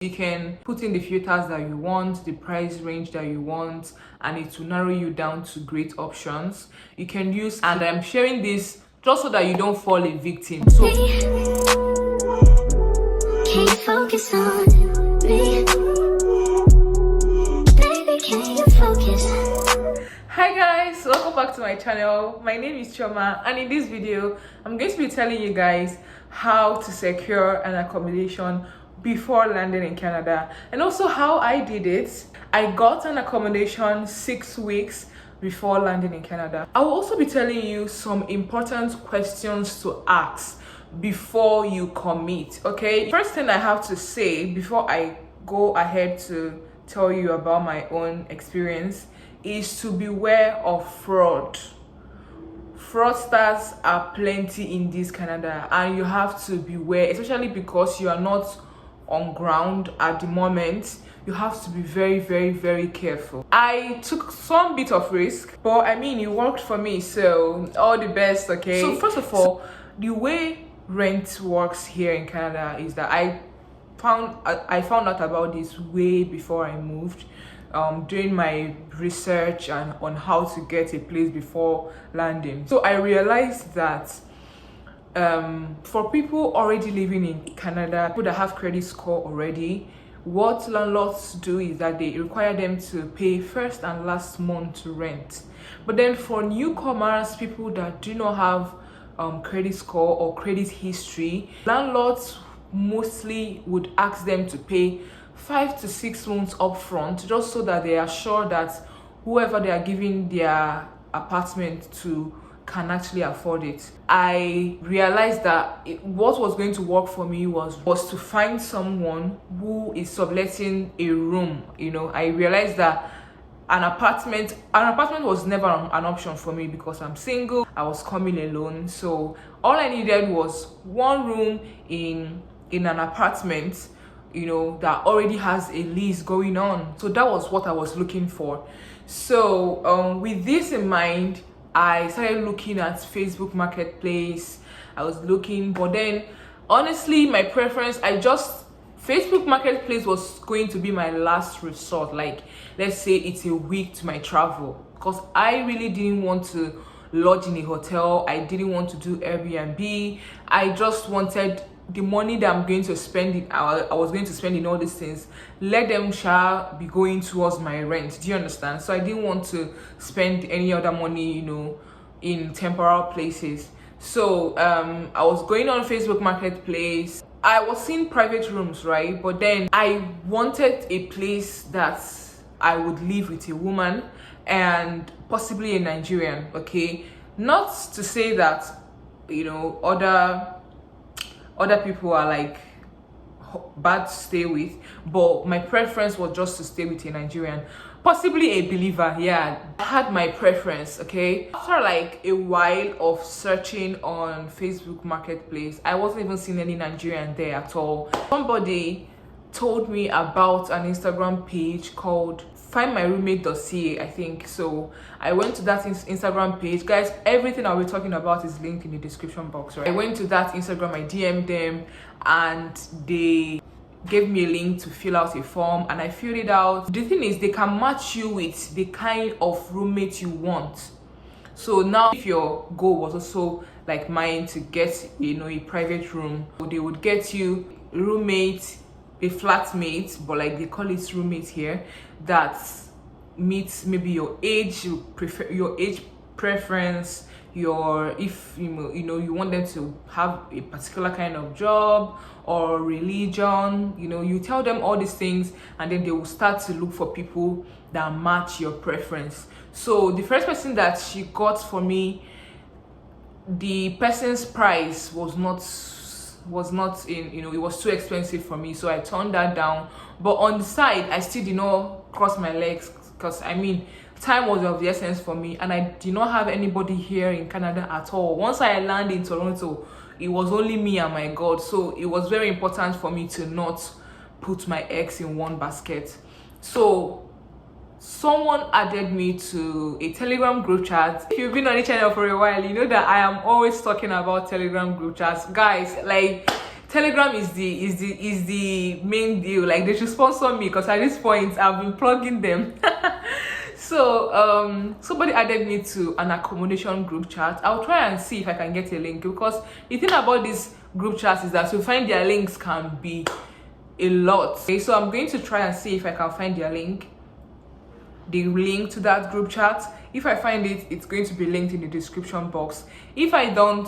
You can put in the filters that you want, the price range that you want, and it will narrow you down to great options. You can use, and I'm sharing this just so that you don't fall a victim. So can you focus on me? Baby, can you focus? Hi guys, welcome back to my channel. My name is Chioma, and in this video I'm going to be telling you guys how to secure an accommodation before landing in Canada, and also how I did it. I got an accommodation 6 weeks before landing in Canada. I will also be telling you some important questions to ask before you commit. Okay, first thing I have to say before I go ahead to tell you about my own experience is to beware of fraud. Fraudsters are plenty in this Canada, and you have to beware, especially because you are not on ground at the moment. You have to be very careful. I took some bit of risk, but I mean, it worked for me, so all the best. Okay, so first of all, the way rent works here in Canada is that I found out about this way before I moved, doing my research and on how to get a place before landing. So I realized that for people already living in Canada, people that have credit score already, what landlords do is that they require them to pay first and last month rent. But then for newcomers, people that do not have credit score or credit history, landlords mostly would ask them to pay 5 to 6 months upfront, just so that they are sure that whoever they are giving their apartment to can actually afford it. I realized that what was going to work for me was to find someone who is subletting a room. I realized that an apartment was never an option for me because I'm single. I was coming alone, so all I needed was one room in an apartment that already has a lease going on. So that was what I was looking for. So with this in mind, I started looking at Facebook Marketplace. I was looking, but then honestly, my preference, Facebook Marketplace was going to be my last resort. Like, let's say it's a week to my travel, because I really didn't want to lodge in a hotel. I didn't want to do Airbnb. I just wanted the money that I'm going to spend I was going to spend in all these things, let them be going towards my rent. Do you understand? So I didn't want to spend any other money in temporal places. So I was going on Facebook Marketplace. I was seeing private rooms, right? But then I wanted a place that I would live with a woman and possibly a Nigerian. Okay, not to say that other people are like bad to stay with, but my preference was just to stay with a Nigerian, possibly a believer. Yeah, I had my preference. Okay, after like a while of searching on Facebook Marketplace, I wasn't even seeing any Nigerian there at all. Somebody told me about an Instagram page called findmyroommate.ca, I think. So I went to that Instagram page. Guys, everything I'll be talking about is linked in the description box, right? I went to that Instagram, I DM'd them, and they gave me a link to fill out a form, and I filled it out. The thing is, they can match you with the kind of roommate you want. So now if your goal was also like mine to get a private room, they would get you roommate, a flatmate, but like they call it roommate here, that meets maybe your age, your age preference, if you want them to have a particular kind of job or religion. You tell them all these things, and then they will start to look for people that match your preference. So the first person that she got for me, the person's price was not in, it was too expensive for me, so I turned that down. But on the side, I still did not cross my legs, because I mean, time was of the essence for me, and I did not have anybody here in Canada at all. Once I landed in Toronto, it was only me and my God. So it was very important for me to not put my eggs in one basket. So someone added me to a Telegram group chat. If you've been on the channel for a while, you know that I am always talking about Telegram group chats. Guys, like, Telegram is the main deal. Like, they should sponsor me, because at this point I've been plugging them. So somebody added me to an accommodation group chat. I'll try and see if I can get a link, because the thing about this group chat is that to find their links can be a lot. Okay, so I'm going to try and see if I can find their link, the link to that group chat. If I find it, it's going to be linked in the description box. If I don't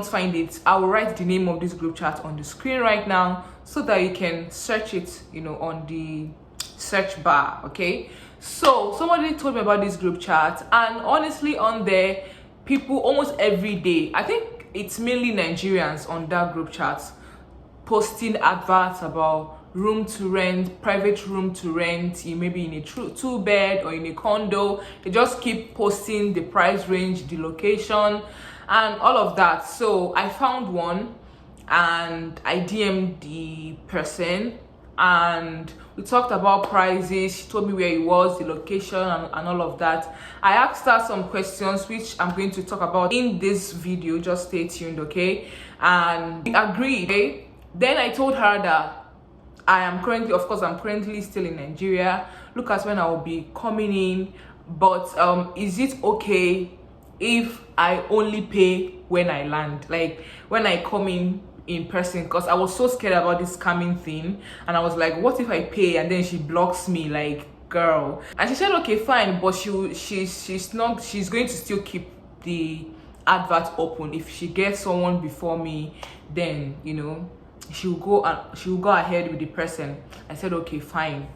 find it, I will write the name of this group chat on the screen right now, so that you can search it, on the search bar. Okay, so somebody told me about this group chat, and honestly, on there, people almost every day, I think it's mainly Nigerians on that group chat, posting adverts about room to rent, private room to rent, maybe in a two-bed or in a condo. They just keep posting the price range, the location, and all of that. So I found one, and I DM'd the person, and we talked about prices. She told me where it was, the location, and all of that. I asked her some questions, which I'm going to talk about in this video. Just stay tuned, okay? And we agreed, okay? Then I told her that I'm currently still in Nigeria. Look at when I will be coming in, but is it okay if I only pay when I land, like when I come in person? Because I was so scared about this scamming thing, and I was like, what if I pay and then she blocks me? Like, girl. And she said, okay, fine, but she's going to still keep the advert open. If she gets someone before me, then she'll go ahead with the person. I said, okay, fine.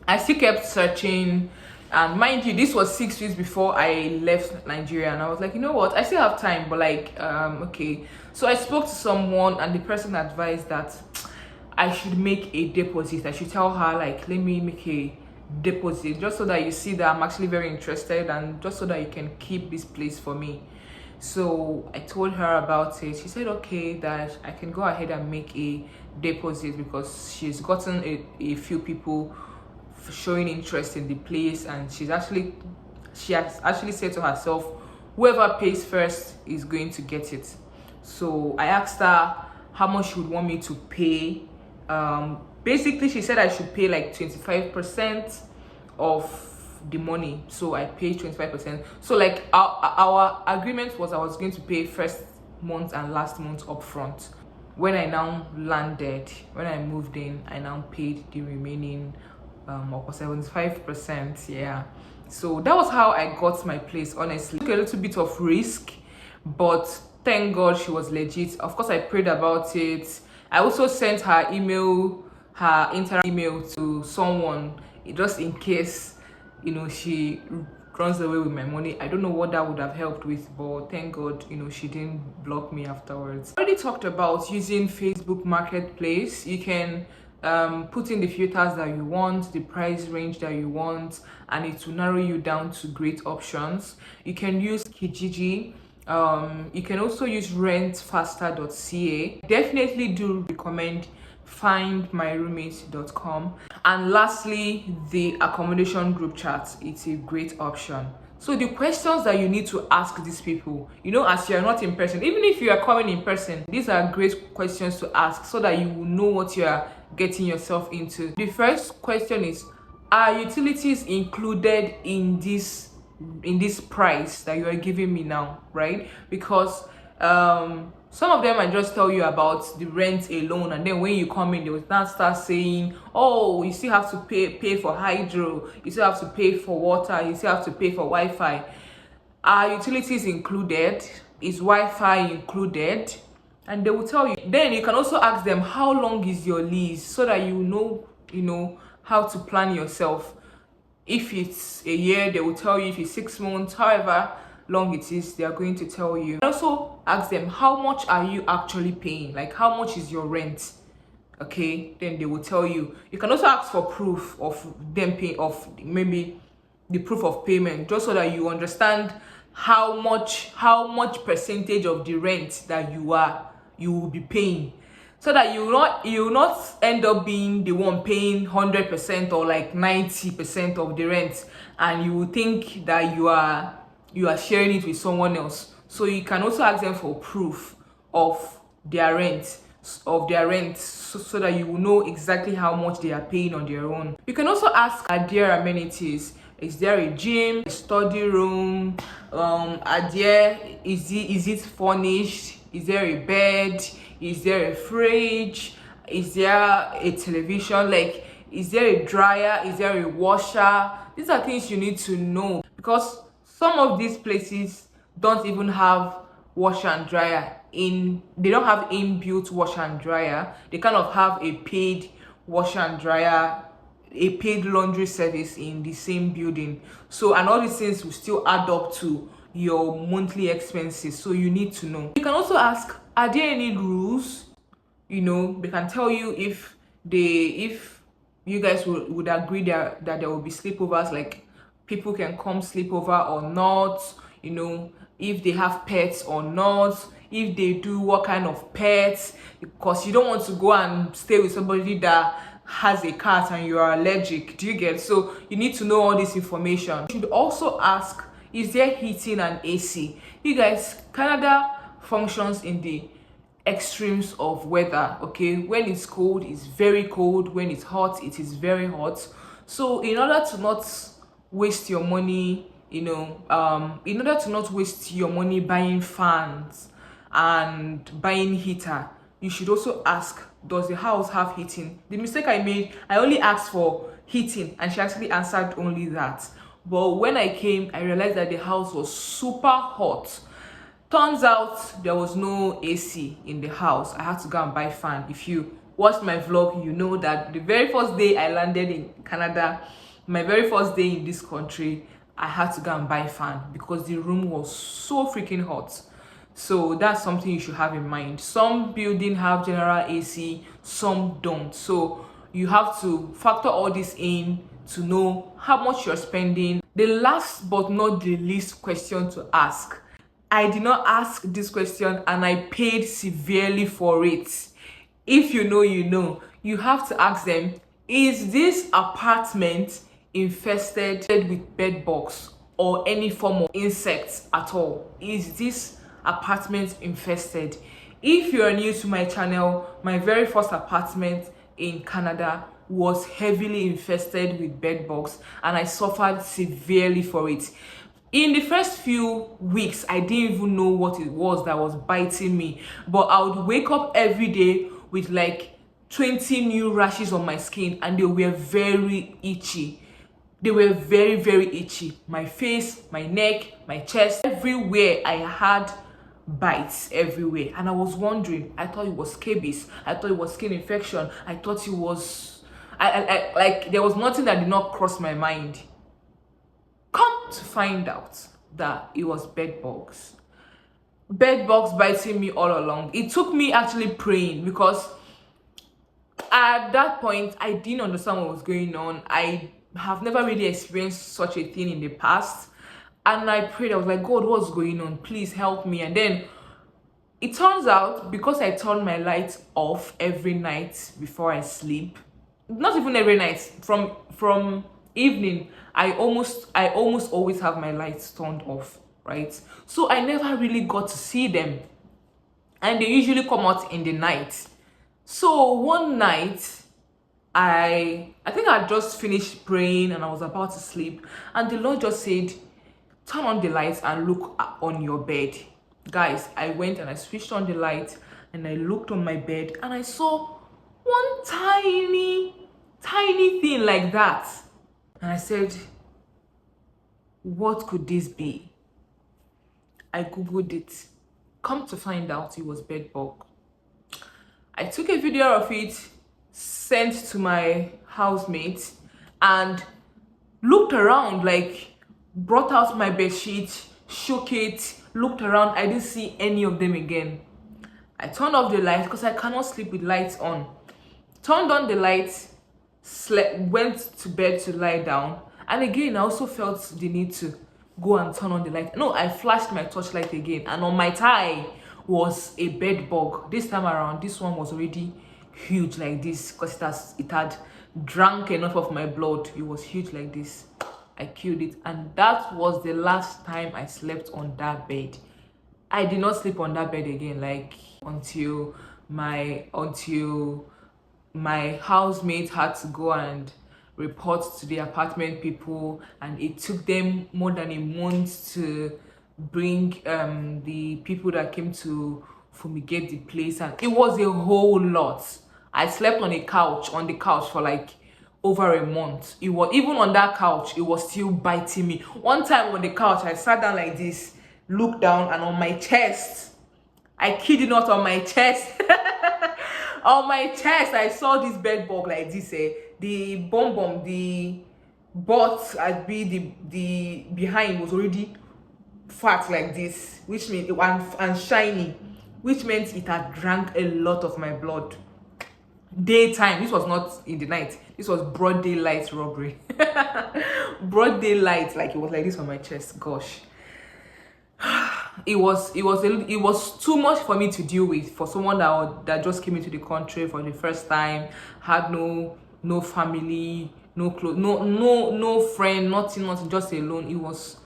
I still kept searching, and mind you, this was 6 weeks before I left Nigeria, and I was like, you know what, I still have time, but like, okay. So I spoke to someone, and the person advised that I should make a deposit. I should tell her, like, let me make a deposit, just so that you see that I'm actually very interested, and just so that you can keep this place for me. So I told her about it. She said, okay, that I can go ahead and make a deposit, because she's gotten a few people showing interest in the place, and she has actually said to herself, whoever pays first is going to get it. So I asked her how much she would want me to pay. Basically, she said I should pay like 25% of the money. So I paid 25%. So like our agreement was I was going to pay first month and last month upfront. When I now landed, when I moved in, I now paid the remaining 75%. Yeah, so that was how I got my place. Honestly, took a little bit of risk, but thank God she was legit. Of course, I prayed about it. I also sent her email, her internal email, to someone, just in case she runs away with my money. I don't know what that would have helped with, but thank God she didn't block me afterwards. I already talked about using Facebook Marketplace. You can put in the filters that you want, the price range that you want, and it will narrow you down to great options. You can use Kijiji. You can also use rentfaster.ca. Definitely do recommend findmyroommate.com. And lastly, the accommodation group chat. It's a great option. So the questions that you need to ask these people, as you're not in person, even if you are coming in person, these are great questions to ask, so that you will know what you are getting yourself into. The first question is, are utilities included in this price that you are giving me now, right? Because some of them might just tell you about the rent alone, and then when you come in, they will now start saying, oh, you still have to pay for hydro, you still have to pay for water, you still have to pay for Wi-Fi. Are utilities included? Is Wi-Fi included? And they will tell you. Then you can also ask them, how long is your lease, so that you know how to plan yourself. If it's a year, they will tell you. If it's 6 months, however long it is, they are going to tell you. Also ask them, how much are you actually paying? Like, how much is your rent? Okay, then they will tell you. You can also ask for proof of them paying, of maybe the proof of payment, just so that you understand how much percentage of the rent that you will be paying, so that you will not end up being the one paying 100% or like 90% of the rent, and you will think that you are sharing it with someone else. So you can also ask them for proof of their rent, so that you will know exactly how much they are paying on their own. You can also ask, are there amenities? Is there a gym, a study room? Is it furnished? Is there a bed? Is there a fridge? Is there a television? Like, is there a dryer? Is there a washer? These are things you need to know, because some of these places don't even have washer and dryer they don't have inbuilt washer and dryer. They kind of have a paid washer and dryer, a paid laundry service in the same building. So, and all these things will still add up to your monthly expenses, so you need to know. You can also ask, are there any rules? They can tell you if you guys would agree that there will be sleepovers, like people can come sleep over or not, if they have pets or not, if they do, what kind of pets, because you don't want to go and stay with somebody that has a cat and you are allergic. Do you get? So you need to know all this information. You should also ask, is there heating and AC? You guys, Canada functions in the extremes of weather. Okay, when it's cold, it's very cold. When it's hot, it is very hot. So in order to not waste your money, in order to not waste your money buying fans and buying heater, you should also ask, does the house have heating? The mistake I made, I only asked for heating and she actually answered only that. But when I came, I realized that the house was super hot. Turns out there was no AC in the house. I had to go and buy fan. If you watched my vlog, you know that the very first day I landed in Canada, my very first day in this country, I had to go and buy fan because the room was so freaking hot. So that's something you should have in mind. Some buildings have general AC, some don't. So you have to factor all this in to know how much you're spending. The last but not the least question to ask. I did not ask this question and I paid severely for it. If you know, you know. You have to ask them, is this apartment infested with bed bugs or any form of insects at all? Is this apartment infested? If you are new to my channel, my very first apartment in Canada was heavily infested with bed bugs and I suffered severely for it. In the first few weeks, I didn't even know what it was that was biting me, but I would wake up every day with like 20 new rashes on my skin and they were very itchy. They were very, very itchy. My face, my neck, my chest, everywhere I had bites everywhere. And I was wondering, I thought it was scabies. I thought it was skin infection. I thought it was, like there was nothing that did not cross my mind. Come to find out that it was bed bugs. Bed bugs biting me all along. It took me actually praying because at that point, I didn't understand what was going on. I have never really experienced such a thing in the past. And I prayed, I was like, God, what's going on? Please help me. And then it turns out, because I turn my lights off every night before I sleep, not even every night, from evening, I almost always have my lights turned off, right? So I never really got to see them. And they usually come out in the night. So one night, I think I just finished praying and I was about to sleep, and the Lord just said, turn on the lights and look on your bed. Guys, I went and I switched on the light and I looked on my bed and I saw one tiny thing like that. And I said, what could this be? I googled it. Come to find out, it was bed bug. I took a video of it, sent to my housemate, and looked around, like brought out my bed sheet, shook it, looked around. I didn't see any of them again. I turned off the lights because I cannot sleep with lights on. Turned on the lights, slept, went to bed to lie down, and again I also felt the need to go and turn on the light. No, I flashed my torchlight again, and on my thigh was a bed bug. This time around, this one was already huge like this because it had drank enough of my blood. It was huge like this. I killed it, and that was the last time I slept on that bed. I did not sleep on that bed again, like until my housemate had to go and report to the apartment people, and it took them more than a month to bring the people that came to fumigate the place, and it was a whole lot. I slept on the couch for like over a month. It was, even on that couch, it was still biting me. One time on the couch, I sat down like this, looked down, and on my chest, I kid you not, on my chest on my chest, I saw this bed bug like this. The bum, the butt, I'd be the behind was already fat like this, which means and shiny, which meant it had drank a lot of my blood. Daytime, this was not in the night, this was broad daylight robbery. Broad daylight, like it was like this on my chest. Gosh, it was too much for me to deal with, for someone that just came into the country for the first time, had no family, no clothes, no friend, nothing, just alone. It was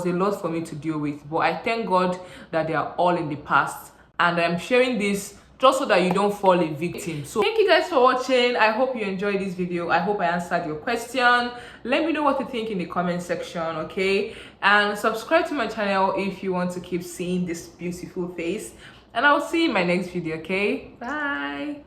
a lot for me to deal with, but I thank God that they are all in the past, and I'm sharing this just so that you don't fall a victim. So thank you guys for watching. I hope you enjoyed this video. I hope I answered your question. Let me know what you think in the comment section, okay? And subscribe to my channel if you want to keep seeing this beautiful face, and I'll see you in my next video, okay? Bye.